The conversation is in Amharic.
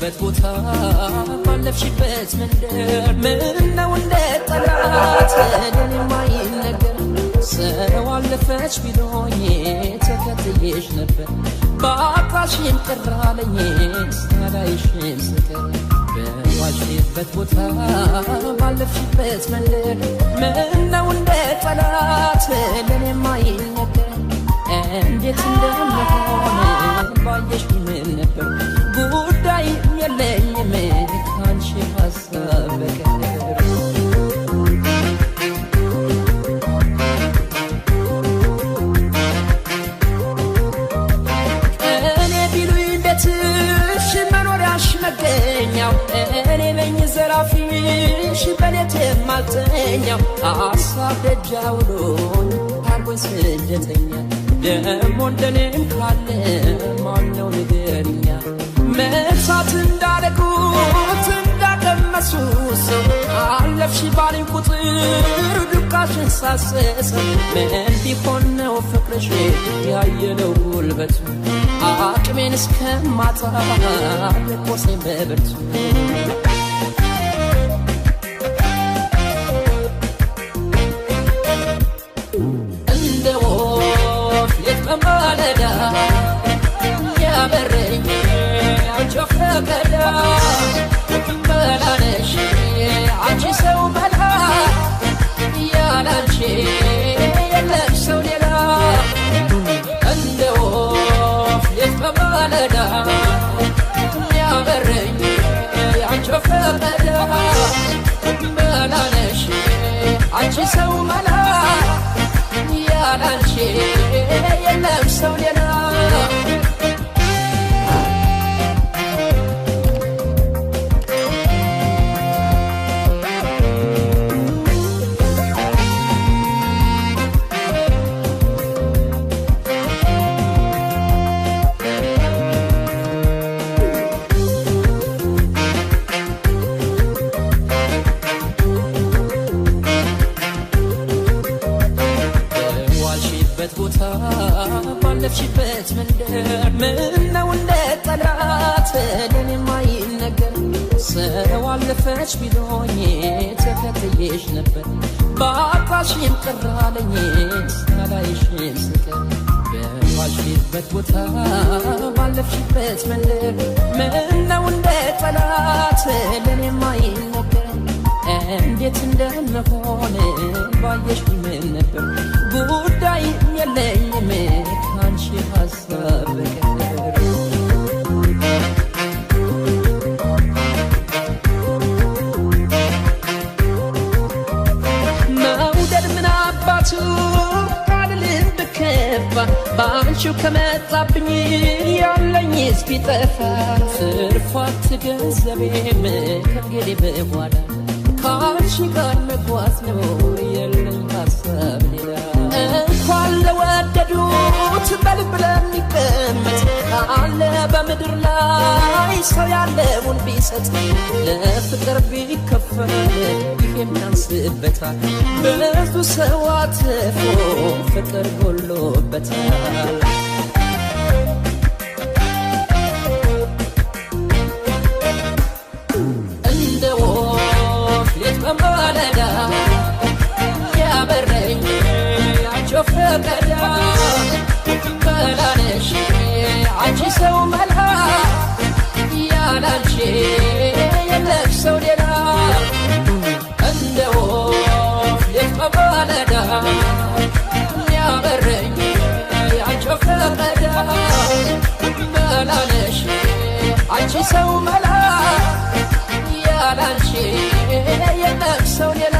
ባለሽበት ቦታ ባለፍሽበት መንደር ምነው እንደ ጠላት የማይነገር ሰው አለፈች ቢሎኝ ተከትዬሽ ነበር ባቃሽን ቀራለኝ ሳላይሽን ስቀር በዋልሽበት ቦታ ባለፍሽበት መንደር ምነው እንደ ጠላት የማይነገር እንዴት እንደምሆን ባየሽ ምን ነበር ጉዳይ የለኝም ካንቺ ሀሳብ በቀር እኔ ቢሉኝ ቤትሽ መኖሪያሽ መገኛው እኔ ነኝ ዘራፊሽ በሌት የማልተኛው ሀሳብ ደጃውሎኝ አርጎኝ ስደተኛ ደሞ እንደኔም ካለ ማነው ንገርኛ መሳት እንዳደረጉት እንዳቀመሱ ሰው አለፍሽ ባለኝ ቁጥር ዱካሽን ሳሰሰው ምን ቢሆን ነው ፍቅርሽ ያየለው ጉልበቱ አቅሜን እስከማጣ ልቆሴን በብርቱ ማለዳ ያበረኝ አንቺ ፈቀዳ መላነሽ አንቺ ሰው መላ ያላንቺ የለም ሰው ሌላ እንደ ወፍ ሌት በማለዳ ያበረኝ አንቺ ፈቀዳ መላነሽ አንቺ ሰው መላ ያላንቺ የለም ሰው ሌላ ቦታ ባለፍሽበት መንደር ምነው እንደ ጠላት የማይነገር ሰው አለፈች ቢሎኝ ተከትዬሽ ነበር ባቃሽን ቀራለኝ ሳላይሽን ስቀር በዋልሽበት ቦታ ባለፍሽበት መንደር ምነው እንደ ጠላት የማይነገር እንዴት እንደምሆን ባየሽ ምን ነበር ጉዳይ የለኝም ካንቺ ሀሳብ በቀር መውደድ ምን አባቱ አልልም ብከፋ በአንቺው ከመጣብኝ ያለኝስ ቢጠፋ ትርፋት ገንዘቤም ከእንግዲህ በኋላ ካንቺ ጋር መጓዝ ነው የለኝ ሀሳብ ሌላ እንኳን ለወደዱት በልብ ለሚቀመጥ ካለ በምድር ላይ ሰው ያለውን ቢሰጥ ለፍቅር ቢከፈል ይሄም ያንስበታል ብዙ ሰው አትፎ ፍቅር ጎሎበታል ማለዳ ያበረኝ አንቺ ፈቀዳ መላነሽ አንቺ ሰው መላ ያላንቺ የለም ሰው ሌላ እንደ ወፍ ሌት በማለዳ ያበረኝ አንቺ ፈቀዳ መላነሽ አንቺ ሰው መላ ያላንቺ የለም ሰው ሌላ